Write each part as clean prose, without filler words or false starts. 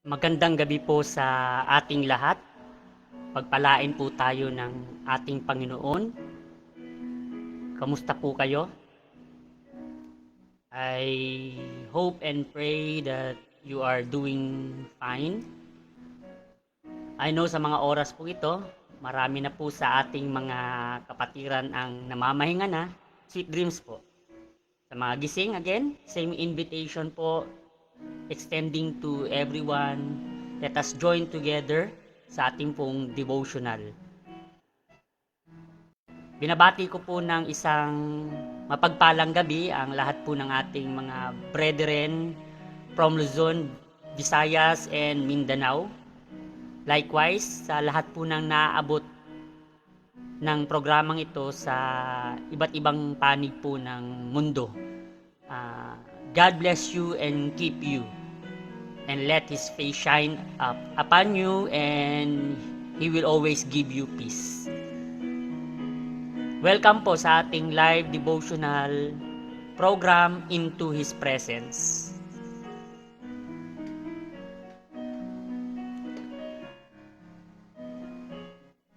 Magandang gabi po sa ating lahat. Pagpalain po tayo ng ating Panginoon. Kamusta po kayo? I hope and pray that you are doing fine. I know sa mga oras po ito, marami na po sa ating mga kapatiran ang namamahinga na. Sweet dreams po. Sa mga gising, again, same invitation po, extending to everyone. Let us join together sa ating pong devotional. Binabati ko po ng isang mapagpalang gabi ang lahat po ng ating mga brethren from Luzon, Visayas, and Mindanao. Likewise, sa lahat po ng naaabot ng programang ito sa iba't ibang panig po ng mundo. God bless you and keep you, and let His face shine up upon you, and He will always give you peace. Welcome po sa ating live devotional program, Into His Presence.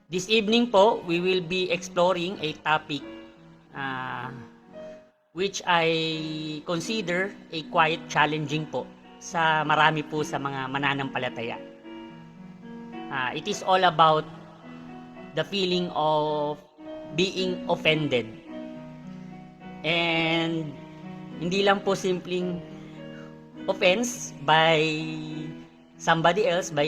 This evening po, we will be exploring a topic which I consider a quite challenging po sa marami po sa mga mananampalataya. It is all about the feeling of being offended. And hindi lang po simpleng offense by somebody else, by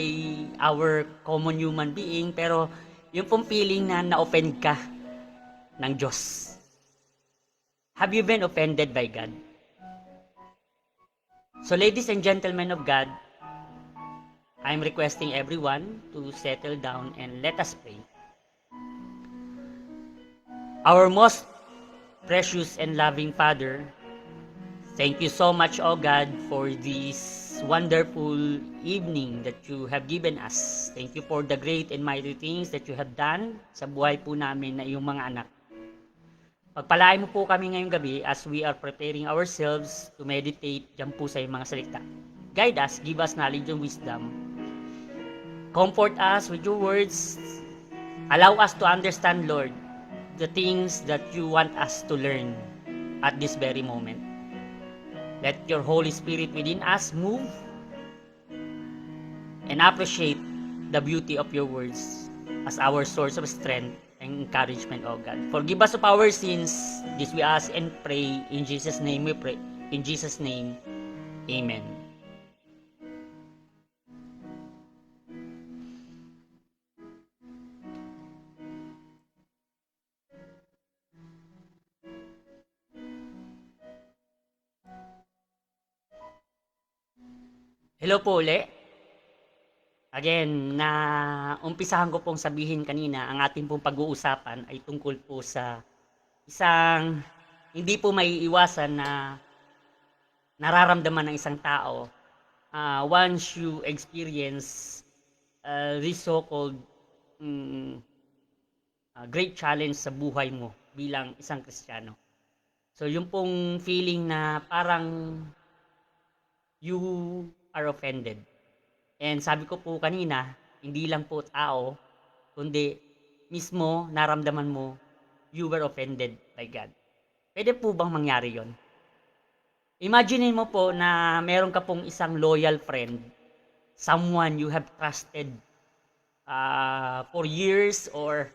our common human being, pero yung pong feeling na na-offend ka ng Diyos. Have you been offended by God? So ladies and gentlemen of God, I'm requesting everyone to settle down and let us pray. Our most precious and loving Father, thank you so much, O God, for this wonderful evening that you have given us. Thank you for the great and mighty things that you have done sa buhay po namin na iyong mga anak. Pagpalain mo po kami ngayong gabi as we are preparing ourselves to meditate dyan po sa iyong mga salita. Guide us, give us knowledge and wisdom. Comfort us with your words. Allow us to understand, Lord, the things that you want us to learn at this very moment. Let your Holy Spirit within us move and appreciate the beauty of your words as our source of strength and encouragement, O God. Forgive us of our sins. This we ask and pray. In Jesus' name we pray. In Jesus' name, Amen. Hello po uli. Again, na umpisahan ko pong sabihin kanina, ang ating pong pag-uusapan ay tungkol po sa isang hindi po maiiwasan na nararamdaman ng isang tao once you experience this so-called great challenge sa buhay mo bilang isang Kristiyano. So yung pong feeling na parang you are offended. And sabi ko po kanina, hindi lang po tao, kundi mismo naramdaman mo, you were offended by God. Pwede po bang mangyari yon? Imagine mo po na meron ka pong isang loyal friend, someone you have trusted for years, or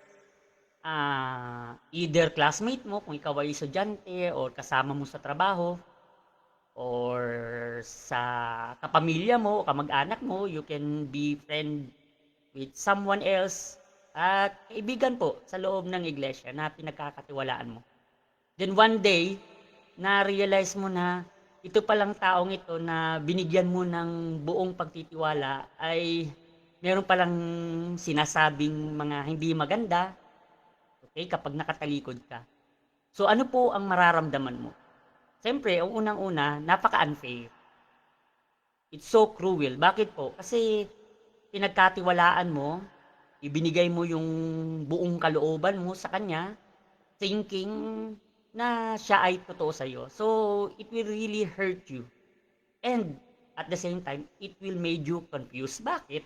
either classmate mo kung ikaw ay estudyante, or kasama mo sa trabaho, or sa kapamilya mo o kamag-anak mo, you can be friend with someone else, at kaibigan po sa loob ng iglesia na pinagkakatiwalaan mo. Then one day, na-realize mo na ito palang taong ito na binigyan mo ng buong pagtitiwala ay meron palang sinasabing mga hindi maganda, okay, kapag nakatalikod ka. So ano po ang mararamdaman mo? Siyempre, ang unang-una, napaka-unfair. It's so cruel. Bakit po? Kasi pinagkatiwalaan mo, ibinigay mo yung buong kalooban mo sa kanya, thinking na siya ay totoo sa'yo. So, it will really hurt you. And at the same time, it will make you confused. Bakit?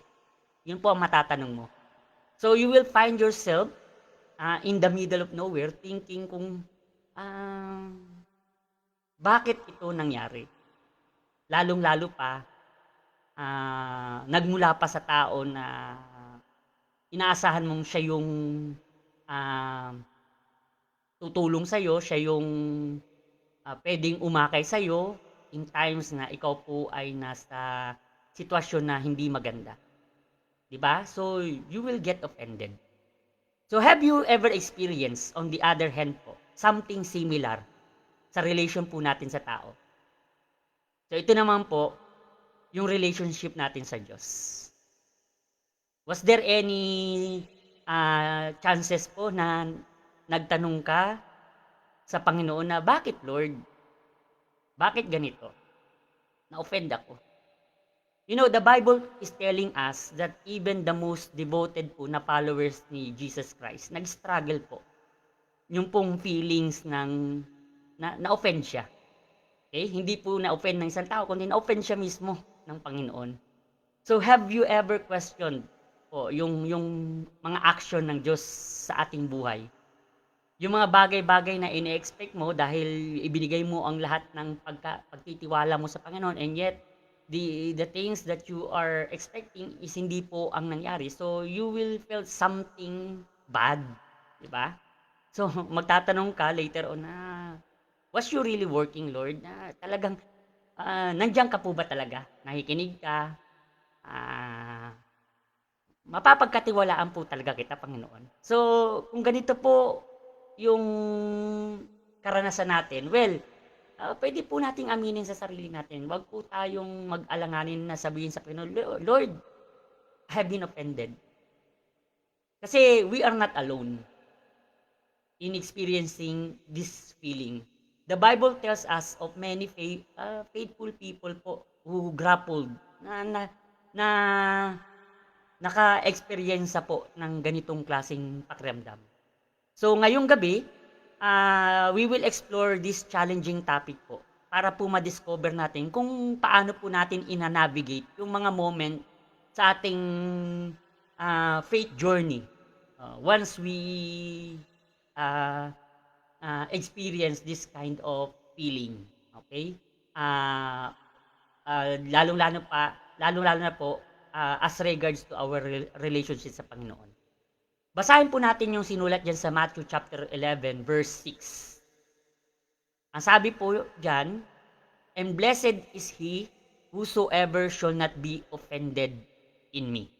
Yun po ang matatanong mo. So, you will find yourself in the middle of nowhere thinking kung ah, bakit ito nangyari. Lalong-lalo pa, nagmula pa sa tao na inaasahan mong siya yung ah, tutulong sa'yo, siya yung pwedeng umakay sa'yo in times na ikaw po ay nasa sitwasyon na hindi maganda. 'Di ba? So, you will get offended. So, have you ever experienced, on the other hand po, something similar sa relation po natin sa tao? So, ito naman po, yung relationship natin sa Diyos. Was there any chances po na nagtanong ka sa Panginoon na, bakit Lord? Bakit ganito? Na-offend ako. You know, the Bible is telling us that even the most devoted po na followers ni Jesus Christ, nag-struggle po. Yung pong feelings ng na-offend siya. Okay? Hindi po na-offend ng isang tao, kundi na-offend siya mismo ng Panginoon. So, have you ever questioned po yung mga action ng Diyos sa ating buhay? Yung mga bagay-bagay na ini-expect mo dahil ibinigay mo ang lahat ng pagtitiwala mo sa Panginoon, and yet the things that you are expecting is hindi po ang nangyari. So you will feel something bad, di ba? So magtatanong ka later on na, was you really working, Lord? Na talagang nandiyan ka po ba talaga? Nakikinig ka? Mapapagkatiwalaan po talaga kita, Panginoon. So kung ganito po yung karanasan natin, well, pwede po nating aminin sa sarili natin. Huwag po tayong mag-alanganin na sabihin sa Panginoon, Lord, I have been offended. Kasi we are not alone in experiencing this feeling. The Bible tells us of many faithful people po who grappled na naka-experience po ng ganitong klaseng pakiramdam. So ngayong gabi, we will explore this challenging topic po para po ma-discover natin kung paano po natin ina-navigate yung mga moment sa ating faith journey once we experience this kind of feeling. Okay? Lalong-lalo na po as regards to our relationship sa Panginoon. Basahin po natin yung sinulat dyan sa Matthew chapter 11 verse 6. Ang sabi po dyan, and blessed is he whosoever shall not be offended in me.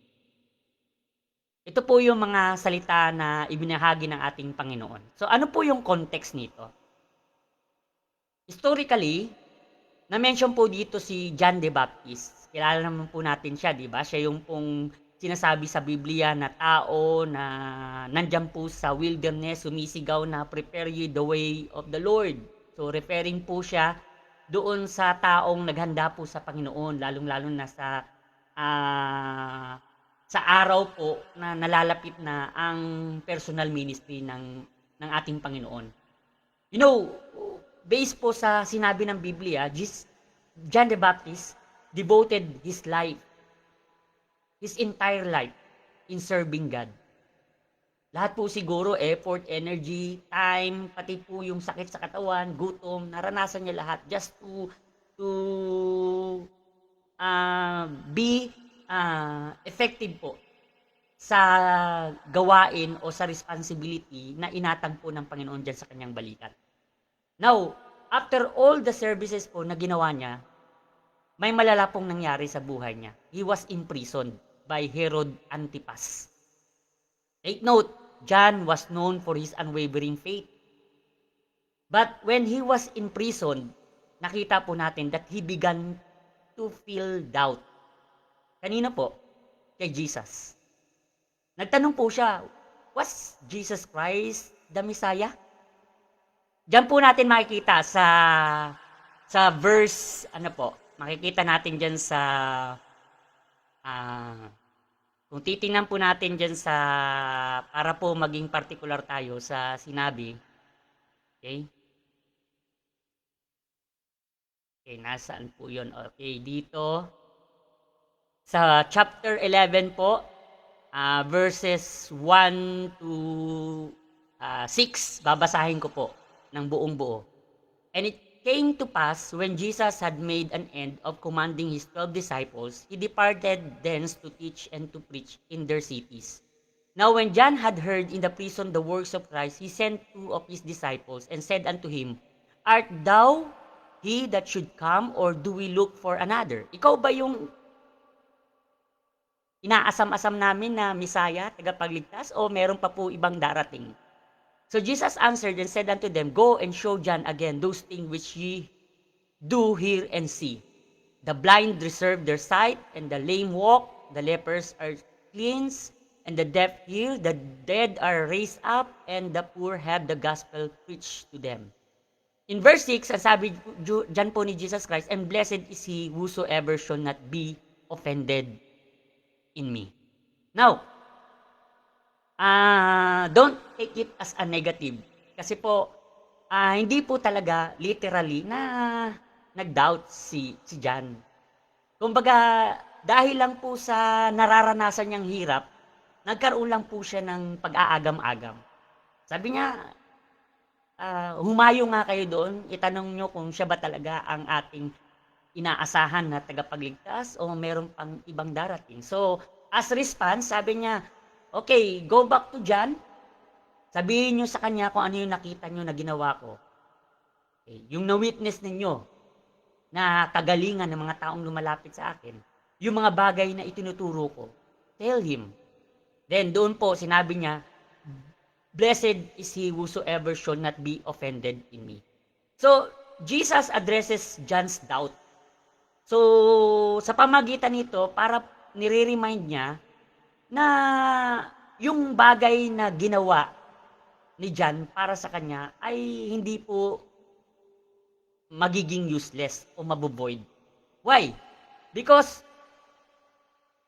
Ito po yung mga salita na ibinahagi ng ating Panginoon. So ano po yung context nito? Historically, na-mention po dito si John the Baptist. Kilala naman po natin siya, di ba? Siya yung pong sinasabi sa Biblia na tao na nandyan po sa wilderness, sumisigaw na prepare ye the way of the Lord. So referring po siya doon sa taong naghanda po sa Panginoon, lalong-lalo na sa araw po na nalalapit na ang personal ministry ng ating Panginoon. You know, based po sa sinabi ng Biblia, John the Baptist devoted his life, his entire life in serving God. Lahat po siguro, effort, energy, time, pati po yung sakit sa katawan, gutom, naranasan niya lahat just to be effective po sa gawain o sa responsibility na inatag po ng Panginoon dyan sa kanyang balikat. Now, after all the services po na ginawa niya, may malala pong nangyari sa buhay niya. He was imprisoned by Herod Antipas. Take note, John was known for his unwavering faith. But when he was imprisoned, nakita po natin that he began to feel doubt. Kanino po? Kay Jesus. Nagtanong po siya, was Jesus Christ the Messiah? Diyan po natin makikita sa Sa verse, ano po, makikita natin dyan sa, ah, kung titingnan po natin dyan sa, para po maging particular tayo sa sinabi, okay? Okay, nasaan po yun? Okay, dito, sa chapter 11 po, verses 1 to 6, babasahin ko po ng buong buo. And it came to pass, when Jesus had made an end of commanding his 12 disciples, he departed thence to teach and to preach in their cities. Now when John had heard in the prison the works of Christ, he sent 2 of his disciples and said unto him, Art thou he that should come, or do we look for another? Ikaw ba yung inaasam-asam namin na Misaya, tagapagligtas, o meron pa po ibang darating? So Jesus answered and said unto them, Go and show John again those things which ye do hear and see. The blind receive their sight, and the lame walk, the lepers are cleansed, and the deaf hear, the dead are raised up, and the poor have the gospel preached to them. In verse 6, ang sabi dyan po ni Jesus Christ, and blessed is he whosoever shall not be offended in me. Now, don't take it as a negative. Kasi po, hindi po talaga literally na nag-doubt si John. Kumbaga, dahil lang po sa nararanasan niyang hirap, nagkaroon lang po siya ng pag-aagam-agam. Sabi niya, humayo nga kayo doon, itanong niyo kung siya ba talaga ang ating inaasahan na tagapagligtas o meron pang ibang darating. So, as response, sabi niya, okay, go back to John. Sabihin niyo sa kanya kung ano yung nakita niyo na ginawa ko. Okay, yung na-witness ninyo na kagalingan ng mga taong lumalapit sa akin, yung mga bagay na itinuturo ko, tell him. Then doon po sinabi niya, blessed is he whosoever shall not be offended in me. So, Jesus addresses John's doubt. So, sa pamagitan nito, para nire-remind niya na yung bagay na ginawa ni John para sa kanya ay hindi po magiging useless o mabuvoid. Why? Because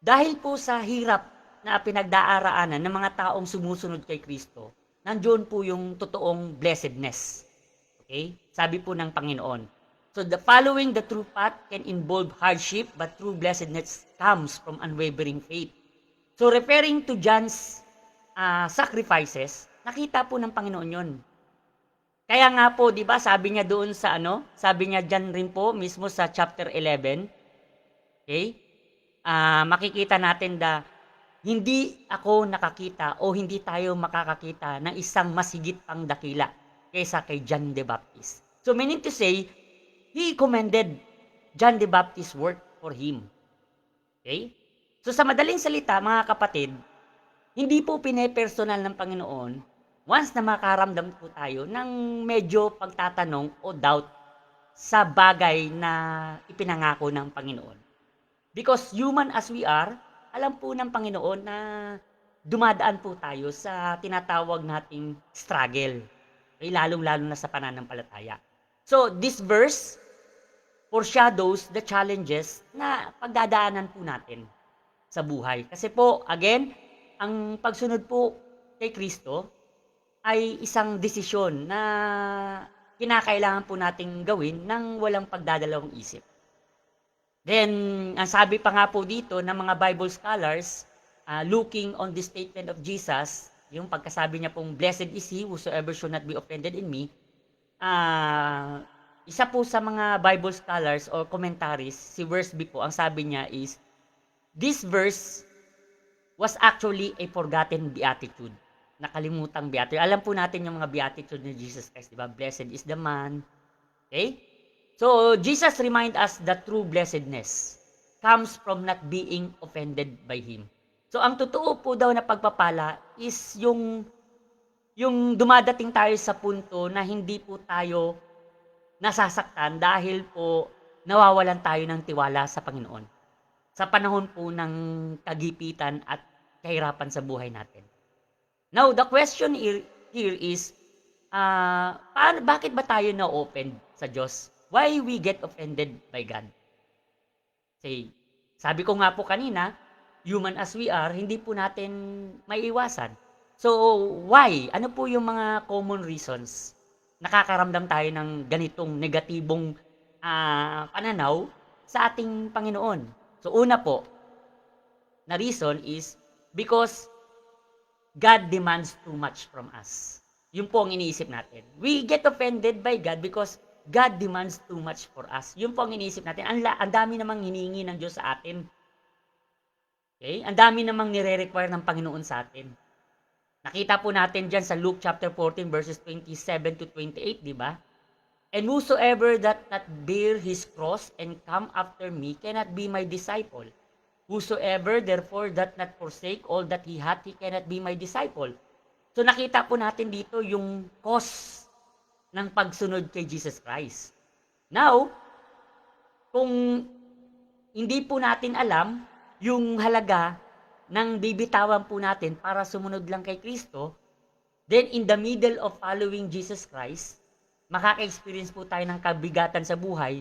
dahil po sa hirap na pinagdaraanan ng mga taong sumusunod kay Kristo, nandiyon po yung totoong blessedness. Okay? Sabi po ng Panginoon. So the following the true path can involve hardship, but true blessedness comes from unwavering faith. So referring to John's sacrifices, nakita po ng Panginoon yon. Kaya nga po, 'di ba, sabi niya doon sa sabi niya diyan rin po mismo sa chapter 11. Okay? Makikita natin na hindi ako nakakita o hindi tayo makakakita ng isang masigit pang dakila kaysa kay John the Baptist. So meaning to say, he commended John the Baptist's work for him. Okay? So sa madaling salita, mga kapatid, hindi po pinepersonal ng Panginoon once na makaramdam po tayo ng medyo pagtatanong o doubt sa bagay na ipinangako ng Panginoon. Because human as we are, alam po ng Panginoon na dumadaan po tayo sa tinatawag nating struggle. Okay? Lalong-lalo na sa pananampalataya. So, this verse foreshadows the challenges na pagdadaanan po natin sa buhay. Kasi po, again, ang pagsunod po kay Kristo ay isang desisyon na kinakailangan po nating gawin ng walang pagdadalawang isip. Then, ang sabi pa nga po dito ng mga Bible scholars, looking on the statement of Jesus, yung pagkasabi niya pong, blessed is he whosoever shall not be offended in me, isa po sa mga Bible scholars or commentaries, si Wiersbe po, ang sabi niya is, this verse was actually a forgotten beatitude. Nakalimutang beatitude. Alam po natin yung mga beatitude ni Jesus Christ, di ba? Blessed is the man. Okay? So, Jesus remind us that true blessedness comes from not being offended by Him. So, ang totoo po daw na pagpapala is yung dumadating tayo sa punto na hindi po tayo nasasaktan dahil po nawawalan tayo ng tiwala sa Panginoon. Sa panahon po ng kagipitan at kahirapan sa buhay natin. Now, the question here is, bakit ba tayo na-open sa Diyos? why we get offended by God. Say, sabi ko nga po kanina, human as we are, hindi po natin maiiwasan. So, why? Ano po yung mga common reasons? Nakakaramdam tayo ng ganitong negatibong pananaw sa ating Panginoon. So, una po, na reason is because God demands too much from us. Yun po ang iniisip natin. We get offended by God because God demands too much for us. Yun po ang iniisip natin. Ang dami namang hinihingi ng Diyos sa atin. Okay? Ang dami namang nire-require ng Panginoon sa atin. Nakita po natin dyan sa Luke chapter 14 verses 27 to 28, di ba? And whosoever that not bear his cross and come after me cannot be my disciple. Whosoever therefore that not forsake all that he hath, he cannot be my disciple. So nakita po natin dito yung cause ng pagsunod kay Jesus Christ. Now, kung hindi po natin alam yung halaga ng bibitawan po natin para sumunod lang kay Kristo, then in the middle of following Jesus Christ, makaka-experience po tayo ng kabigatan sa buhay,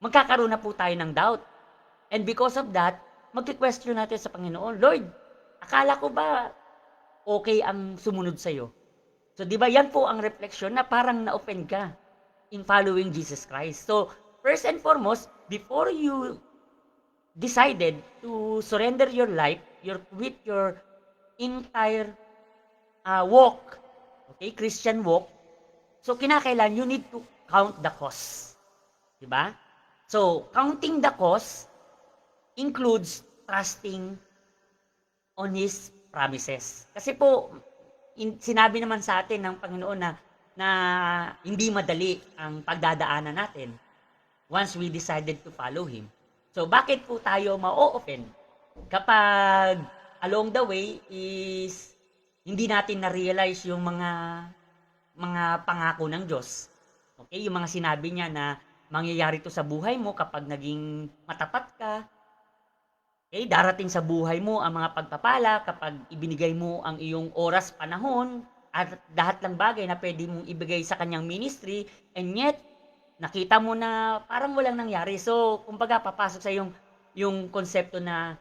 magkakaroon na po tayo ng doubt. And because of that, magki-question natin sa Panginoon, Lord, akala ko ba okay ang sumunod sa'yo? So, di ba yan po ang reflection na parang na-offend ka in following Jesus Christ. So, first and foremost, before you decided to surrender your life, with your entire walk, okay, Christian walk, so kinakailan you need to count the cost. Di ba? So, counting the cost includes trusting on His promises. Kasi po, sinabi naman sa atin ng Panginoon na hindi madali ang pagdadaanan natin once we decided to follow Him. So, bakit po tayo ma-offend kapag along the way is hindi natin na-realize yung mga pangako ng Diyos? Okay? Yung mga sinabi niya na mangyayari to sa buhay mo kapag naging matapat ka. Okay? Darating sa buhay mo ang mga pagpapala kapag ibinigay mo ang iyong oras, panahon, at lahat ng bagay na pwede mong ibigay sa kanyang ministry, and yet, nakita mo na parang walang nangyari. So, kumbaga, papasok sa yung konsepto na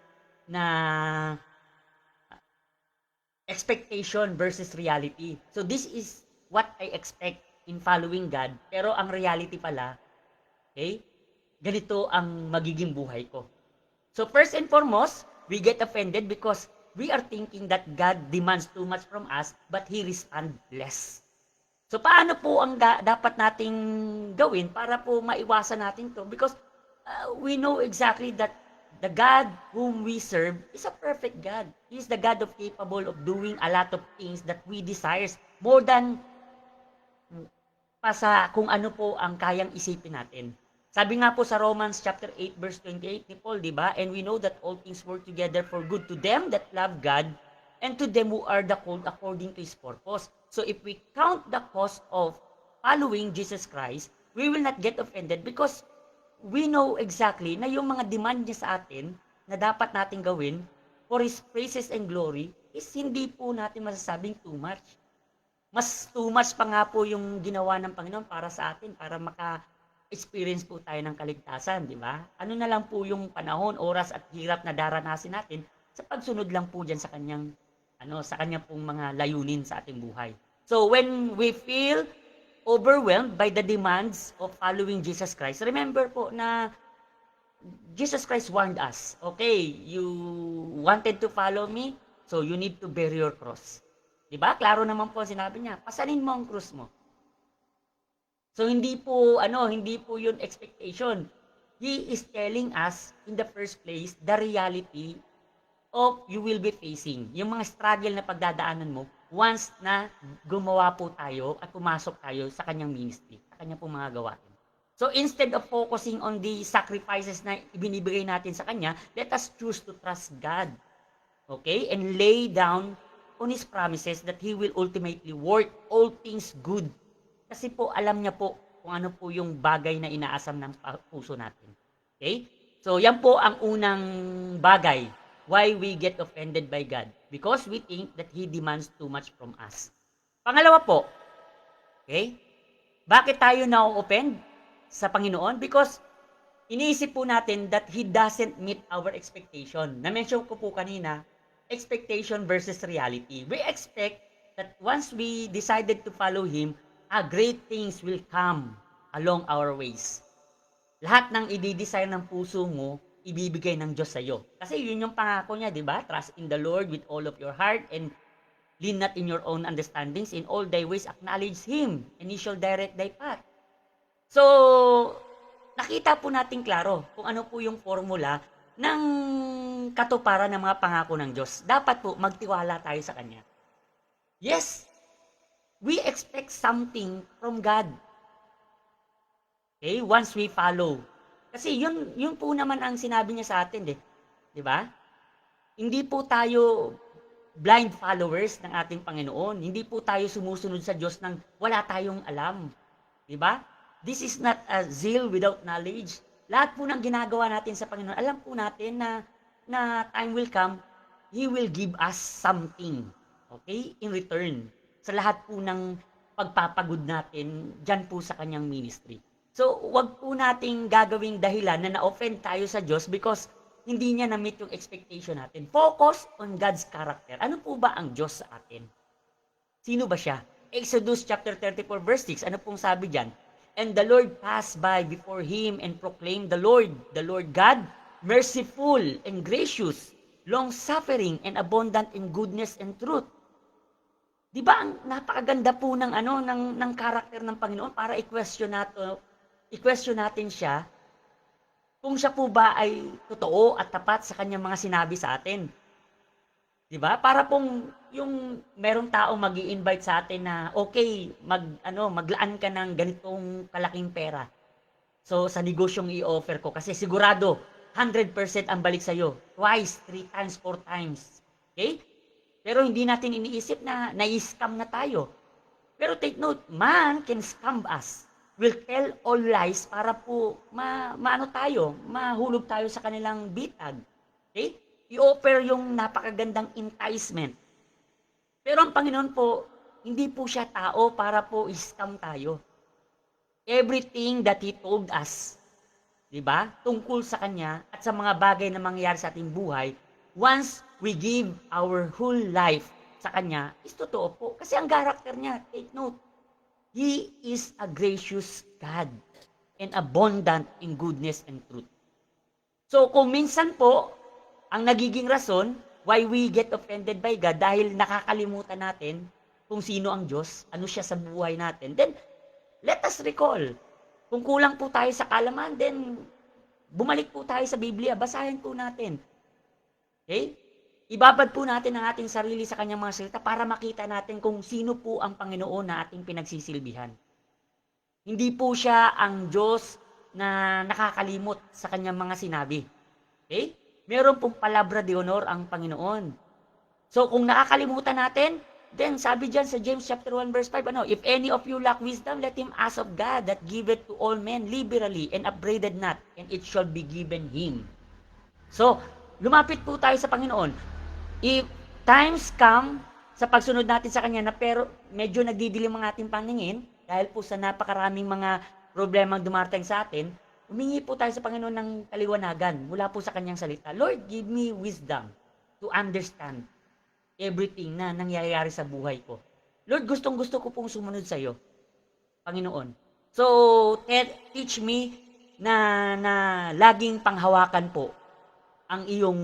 expectation versus reality. So, this is what I expect in following God. Pero ang reality pala, okay, ganito ang magiging buhay ko. So, first and foremost, we get offended because we are thinking that God demands too much from us, but He responds less. So, paano po ang dapat nating gawin para po maiwasan natin to? Because we know exactly that the God whom we serve is a perfect God. He is the God of capable of doing a lot of things that we desires more than pa sa kung ano po ang kayang isipin natin. Sabi nga po sa Romans chapter 8 verse 28 ni Paul, di ba? And we know that all things work together for good to them that love God and to them who are the called according to His purpose. So if we count the cost of following Jesus Christ, we will not get offended because we know exactly na yung mga demand niya sa atin na dapat natin gawin for His praises and glory is hindi po natin masasabing too much. Mas too much pa nga po yung ginawa ng Panginoon para sa atin, para maka-experience po tayo ng kaligtasan, di ba? Ano na lang po yung panahon, oras at hirap na daranasin natin sa pagsunod lang po dyan sa kanyang pong mga layunin sa ating buhay. So when we feel overwhelmed by the demands of following Jesus Christ, remember po na Jesus Christ warned us, okay, you wanted to follow me, so you need to bear your cross. Diba? Klaro naman po sinabi niya, pasanin mo ang cross mo. So hindi po yun expectation. He is telling us in the first place the reality of you will be facing. Yung mga struggle na pagdadaanan mo once na gumawa po tayo at pumasok tayo sa kanyang ministry, sa kanyang po mga gawain. So instead of focusing on the sacrifices na ibinibigay natin sa kanya, let us choose to trust God. Okay? And lay down on His promises that He will ultimately work all things good. Kasi po alam niya po kung ano po yung bagay na inaasam ng puso natin. Okay? So yan po ang unang bagay why we get offended by God. Because we think that He demands too much from us. Pangalawa po, okay? Bakit tayo na-offend? sa Panginoon because iniisip po natin that He doesn't meet our expectation. Na-mention ko po kanina, expectation versus reality. We expect that once we decided to follow Him, great things will come along our ways. Lahat ng i-desire ng puso mo, ibibigay ng Diyos sa iyo. Kasi yun yung pangako niya, di ba? Trust in the Lord with all of your heart and lean not in your own understandings. In all thy ways, acknowledge Him and He shall direct thy path. So, nakita po natin klaro kung ano po yung formula ng katuparan ng mga pangako ng Diyos. Dapat po magtiwala tayo sa Kanya. Yes, we expect something from God. Okay, once we follow. Kasi yun po naman ang sinabi niya sa atin, di ba? Hindi po tayo blind followers ng ating Panginoon. Hindi po tayo sumusunod sa Diyos nang wala tayong alam. Di ba? This is not a zeal without knowledge. Lahat po ng ginagawa natin sa Panginoon, alam po natin na time will come, He will give us something. Okay? In return. Sa lahat po ng pagpapagod natin, dyan po sa kanyang ministry. So, wag po nating gagawing dahilan na na-offend tayo sa Diyos because hindi niya na-meet yung expectation natin. Focus on God's character. Ano po ba ang Diyos sa atin? Sino ba siya? Exodus chapter 34 verse 6, ano pong sabi dyan? And the Lord passed by before him and proclaimed the Lord God, merciful and gracious, long-suffering and abundant in goodness and truth. Di ba ang napakaganda po ng karakter ng Panginoon para i-question natin siya kung siya po ba ay totoo at tapat sa kanyang mga sinabi sa atin. Di ba? Para pong yung merong tao magi-invite sa atin na okay, maglaan ka ng ganitong kalaking pera. So sa negosyong i-offer ko kasi sigurado 100% ang balik sa iyo. Twice, 3 times, 4 times. Okay? Pero hindi natin iniisip na na-scam na tayo. Pero take note, man can scam us. Will tell all lies para po mahulog tayo sa kanilang bitag. Okay? I-offer yung napakagandang enticement. Pero ang Panginoon po, hindi po siya tao para po i-scam tayo. Everything that He told us, di ba? Tungkol sa Kanya at sa mga bagay na mangyayari sa ating buhay, once we give our whole life sa Kanya, is totoo po. Kasi ang character niya, take note, He is a gracious God and abundant in goodness and truth. So kung minsan po, ang nagiging rason why we get offended by God dahil nakakalimutan natin kung sino ang Diyos, ano siya sa buhay natin, then let us recall. Kung kulang po tayo sa kaalaman, then bumalik po tayo sa Biblia, basahin po natin. Okay? Ibabad po natin ang ating sarili sa kanyang mga salita para makita natin kung sino po ang Panginoon na ating pinagsisilbihan. Hindi po siya ang Diyos na nakakalimot sa kanyang mga sinabi. Okay? Meron pong palabra de honor ang Panginoon. So kung nakakalimutan natin, then sabi dyan sa James chapter 1 verse 5, if any of you lack wisdom, let him ask of God that giveth to all men liberally and upbraided not, and it shall be given him. So, lumapit po tayo sa Panginoon. If times come sa pagsunod natin sa Kanya na pero medyo nagdidilim ang ating paningin dahil po sa napakaraming mga problemang dumarating sa atin, humingi po tayo sa Panginoon ng kaliwanagan mula po sa Kanyang salita. Lord, give me wisdom to understand everything na nangyayari sa buhay ko. Lord, gustong-gusto ko pong sumunod sa iyo, Panginoon. So, teach me na laging panghawakan po ang iyong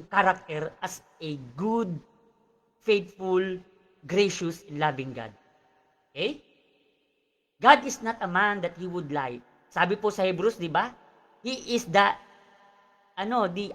character as a good, faithful, gracious, and loving God. Okay? God is not a man that He would lie. Sabi po sa Hebrews, di ba? He is the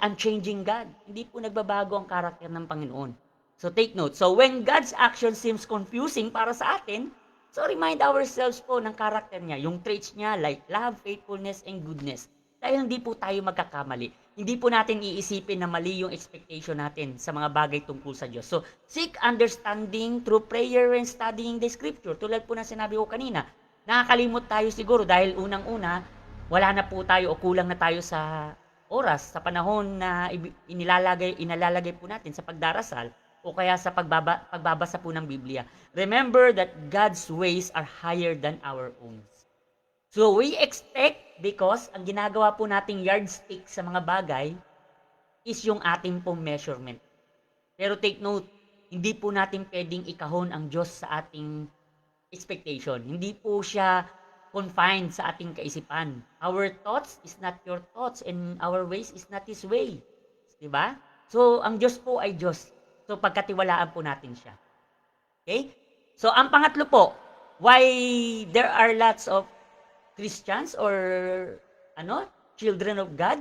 unchanging God. Hindi po nagbabago ang karakter ng Panginoon. So take note. So when God's action seems confusing para sa atin, so remind ourselves po ng karakter niya, yung traits niya like love, faithfulness, and goodness. Dahil hindi po tayo magkakamali. Hindi po natin iisipin na mali yung expectation natin sa mga bagay tungkol sa Diyos. So seek understanding through prayer and studying the scripture. Tulad po na sinabi ko kanina, nakakalimot tayo siguro dahil unang-una, wala na po tayo o kulang na tayo sa oras, sa panahon na inalalagay po natin sa pagdarasal o kaya sa pagbabasa po ng Biblia. Remember that God's ways are higher than our own. So we expect, because ang ginagawa po nating yardstick sa mga bagay is yung ating pong measurement. Pero take note, hindi po natin pwedeng ikahon ang Diyos sa ating expectation. Hindi po siya confined sa ating kaisipan. Our thoughts is not your thoughts and our ways is not His way. Diba? So, ang Diyos po ay Diyos. So, pagkatiwalaan po natin siya. Okay? So, ang pangatlo po, why there are lots of Christians or children of God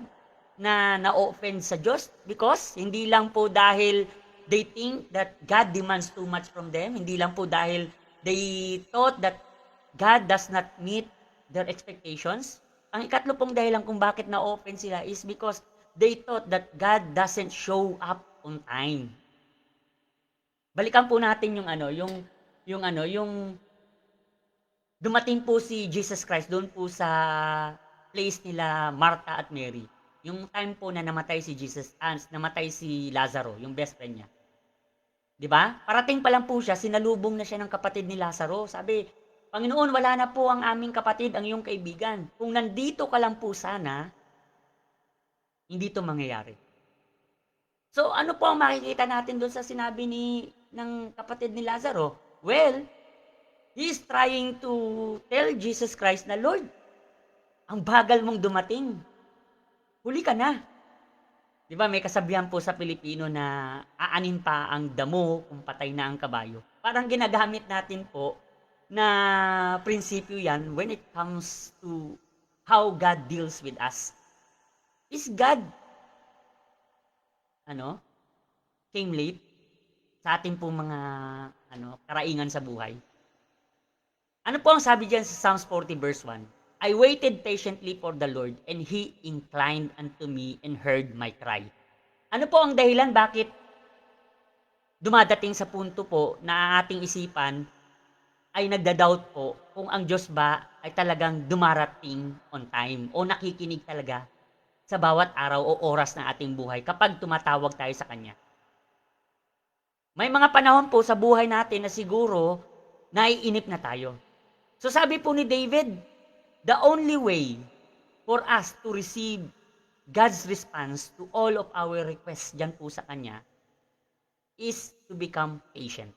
na na-offend sa Diyos? Because hindi lang po dahil they think that God demands too much from them, hindi lang po dahil they thought that God does not meet their expectations. Ang ikatlo pong dahilan kung bakit na-offend sila is because they thought that God doesn't show up on time. Balikan po natin yung dumating po si Jesus Christ doon po sa place nila Martha at Mary. Yung time po na namatay si namatay si Lazaro, yung best friend niya. 'Di ba? Parating pa lang po siya, sinalubong na siya ng kapatid ni Lazaro. Sabi, Panginoon, wala na po ang aming kapatid, ang iyong kaibigan. Kung nandito ka lang po sana, hindi to mangyayari. So, ano po ang makikita natin doon sa sinabi ng kapatid ni Lazaro? Well, he is trying to tell Jesus Christ na, Lord, ang bagal mong dumating. Huli ka na. Di ba may kasabihan po sa Pilipino na aanin pa ang damo kung patay na ang kabayo. Parang ginagamit natin po na prinsipyo yan when it comes to how God deals with us. Is God came late sa ating po mga karaingan sa buhay? Ano po ang sabi diyan sa Psalms 40 verse 1? I waited patiently for the Lord, and He inclined unto me and heard my cry. Ano po ang dahilan bakit dumadating sa punto po na ating isipan ay nagda-doubt po kung ang Diyos ba ay talagang dumarating on time o nakikinig talaga sa bawat araw o oras ng ating buhay kapag tumatawag tayo sa Kanya? May mga panahon po sa buhay natin na siguro naiinip na tayo. So sabi po ni David, the only way for us to receive God's response to all of our requests dyan po sa Kanya is to become patient.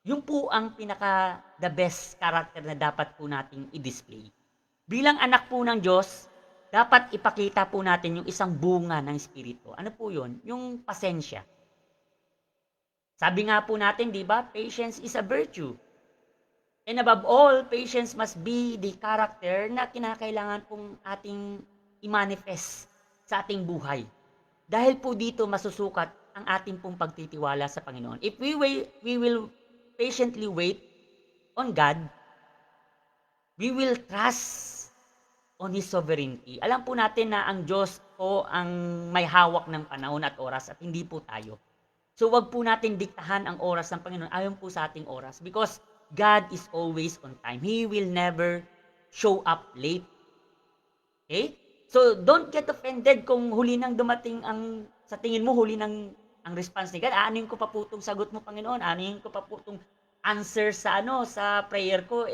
Yung po ang the best character na dapat po nating i-display. Bilang anak po ng Diyos, dapat ipakita po natin yung isang bunga ng Espiritu. Ano po yun? Yung pasensya. Sabi nga po natin, di ba? Patience is a virtue. And above all, patience must be the character na kinakailangan pong ating i-manifest sa ating buhay. Dahil po dito masusukat ang ating pong pagtitiwala sa Panginoon. If we will patiently wait on God, we will trust on His sovereignty. Alam po natin na ang Diyos po ang may hawak ng panahon at oras at hindi po tayo. So wag po natin diktahan ang oras ng Panginoon ayon po sa ating oras, because God is always on time. He will never show up late. Okay? So, don't get offended kung huli nang dumating sa tingin mo, huli nang ang response ni God. Aanin ko pa po itong sagot mo, Panginoon. Aanin ko pa po itong answer sa prayer ko,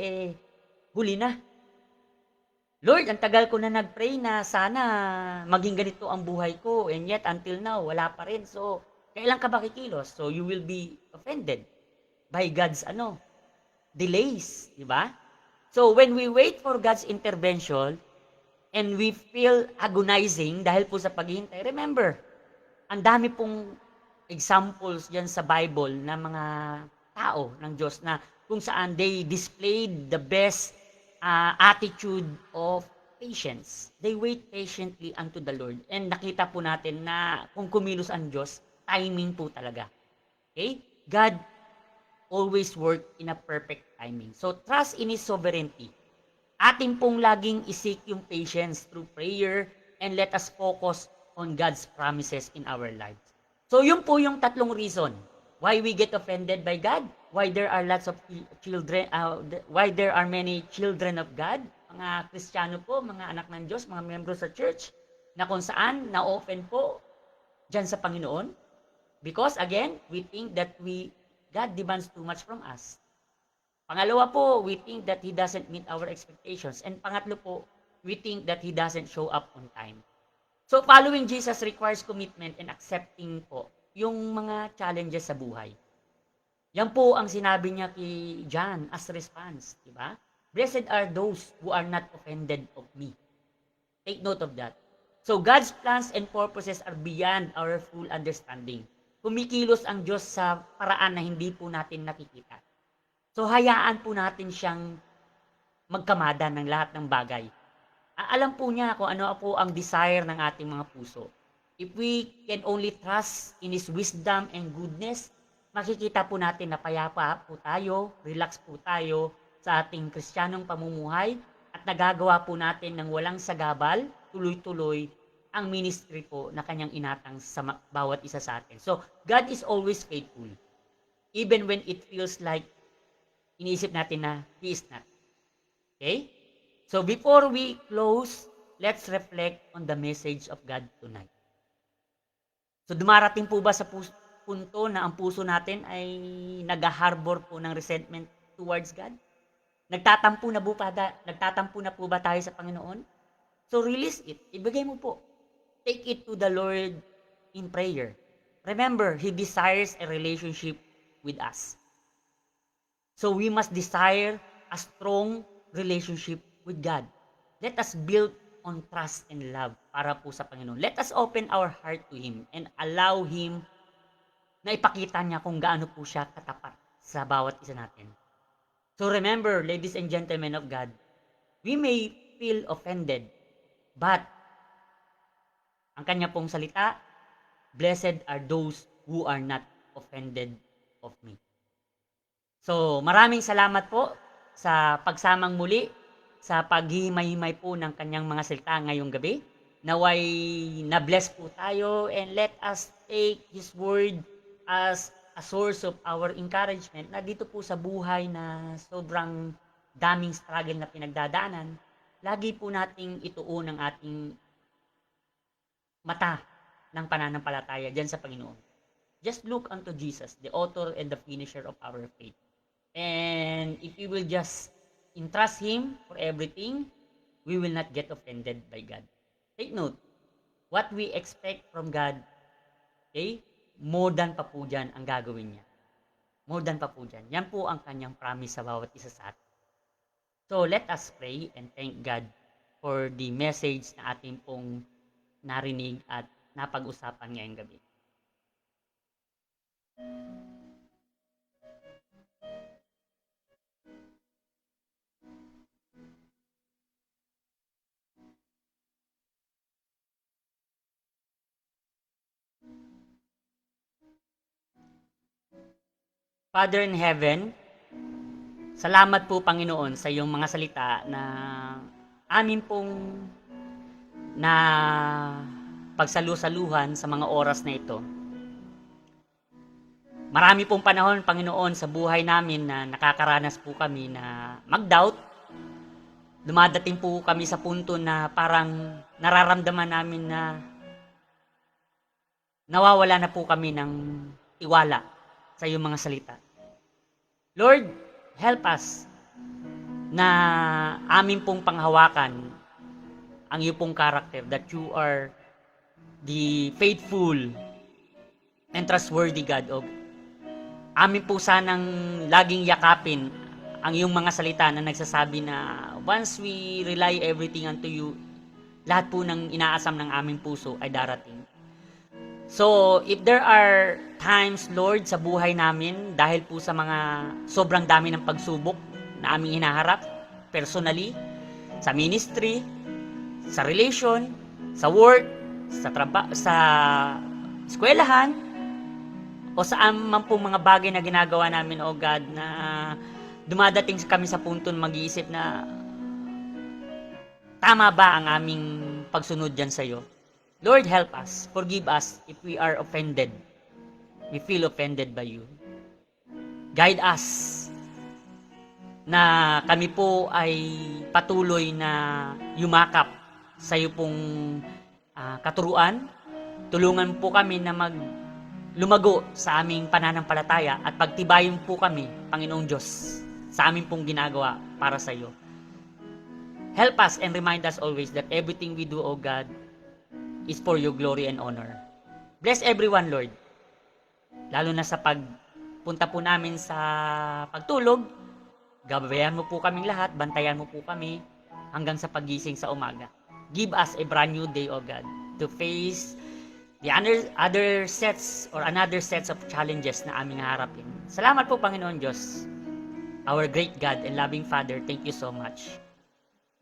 huli na. Lord, ang tagal ko na nag-pray na sana maging ganito ang buhay ko, and yet until now, wala pa rin. So, kailan ka ba kikilos? So, you will be offended by God's delays, di ba? So, when we wait for God's intervention and we feel agonizing dahil po sa paghihintay, remember, ang dami pong examples dyan sa Bible na mga tao ng Diyos na kung saan they displayed the best attitude of patience. They wait patiently unto the Lord. And nakita po natin na kung kumilos ang Diyos, timing po talaga. Okay? God always work in a perfect timing. So, trust in His sovereignty. Atin pong laging isik yung patience through prayer, and let us focus on God's promises in our lives. So, yun po yung tatlong reason why we get offended by God, why there are lots of children, why there are many children of God, mga Kristiyano po, mga anak ng Diyos, mga membro sa church, na kung saan na-offend po dyan sa Panginoon. Because, again, we think that God demands too much from us. Pangalawa po, we think that He doesn't meet our expectations. And pangatlo po, we think that He doesn't show up on time. So, following Jesus requires commitment and accepting po yung mga challenges sa buhay. Yan po ang sinabi niya kay John as response, di ba? Blessed are those who are not offended of me. Take note of that. So, God's plans and purposes are beyond our full understanding. Kumikilos ang Diyos sa paraan na hindi po natin nakikita. So, hayaan po natin siyang magkamada ng lahat ng bagay. Alam po niya kung ano po ang desire ng ating mga puso. If we can only trust in His wisdom and goodness, makikita po natin na payapa po tayo, relax po tayo sa ating Kristiyanong pamumuhay at nagagawa po natin ng walang sagabal, tuloy-tuloy ang ministry po na kanyang inatang sa bawat isa sa atin. So, God is always faithful. Even when it feels like iniisip natin na He is not. Okay? So, before we close, let's reflect on the message of God tonight. So, dumarating po ba sa punto na ang puso natin ay nag-harbor po ng resentment towards God? Nagtatampo na po ba tayo sa Panginoon? So release it. Ibigay mo po. Take it to the Lord in prayer. Remember, He desires a relationship with us. So we must desire a strong relationship with God. Let us build on trust and love para po sa Panginoon. Let us open our heart to Him and allow Him na ipakita niya kung gaano po siya katapat sa bawat isa natin. So remember, ladies and gentlemen of God, we may feel offended, but ang kanya pong salita, blessed are those who are not offended of me. So maraming salamat po sa pagsamang muli, sa paghihimay-himay po ng kanyang mga salita ngayong gabi. Naway na-bless po tayo and let us take His word as a source of our encouragement na dito po sa buhay na sobrang daming struggle na pinagdadaanan, lagi po nating ituon ang ating mata ng pananampalataya dyan sa Panginoon. Just look unto Jesus, the author and the finisher of our faith. And if we will just entrust Him for everything, we will not get offended by God. Take note, what we expect from God, okay? More than pa po dyan ang gagawin niya. More than pa po dyan. Yan po ang kanyang promise sa bawat isa sa atin. So, let us pray and thank God for the message na ating pong narinig at napag-usapan ngayong gabi. Father in heaven, salamat po Panginoon sa iyong mga salita na amin pong na pagsalu-saluhan sa mga oras na ito. Marami pong panahon, Panginoon, sa buhay namin na nakakaranas po kami na mag-doubt. Dumadating po kami sa punto na parang nararamdaman namin na nawawala na po kami ng tiwala sa iyong mga salita. Lord, help us na amin pong panghawakan ang iyong pong character, that you are the faithful and trustworthy God. Amin po sanang laging yakapin ang iyong mga salita na nagsasabi na once we rely everything unto you, lahat po ng inaasam ng aming puso ay darating. So, if there are times, Lord, sa buhay namin, dahil po sa mga sobrang dami ng pagsubok na aming hinaharap, personally, sa ministry, sa relation, sa work, sa eskwelahan, o saan man pong mga bagay na ginagawa namin, O God, na dumadating kami sa punto na mag-iisip na tama ba ang aming pagsunod dyan sa iyo? Lord, help us. Forgive us if we are offended. We feel offended by you. Guide us na kami po ay patuloy na yumakap sa iyo pong katuruan. Tulungan po kami na lumago sa aming pananampalataya at pagtibayin po kami, Panginoong Diyos, sa amin pong ginagawa para sa iyo. Help us and remind us always that everything we do, O God, is for your glory and honor. Bless everyone, Lord. Lalo na sa pagpunta po namin sa pagtulog, gabayan mo po kaming lahat, bantayan mo po kami hanggang sa pagising sa umaga. Give us a brand new day, O God, to face the other sets or another sets of challenges na aming harapin. Salamat po, Panginoon Diyos, our great God and loving Father. Thank you so much.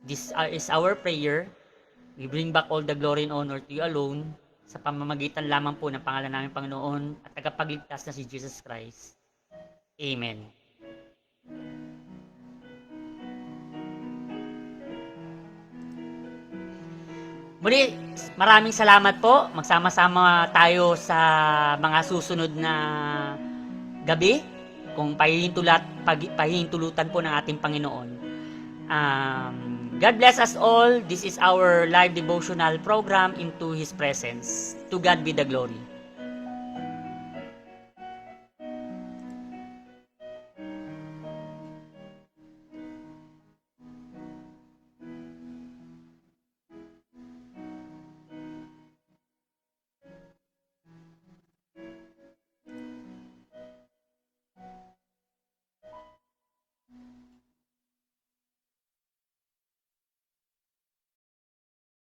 This is our prayer. We bring back all the glory and honor to you alone sa pamamagitan lamang po ng pangalan namin Panginoon at tagapagligtas na si Jesus Christ. Amen. Muli, maraming salamat po. Magsama-sama tayo sa mga susunod na gabi kung pahihintulutan po ng ating Panginoon. God bless us all. This is our live devotional program into His presence. To God be the glory.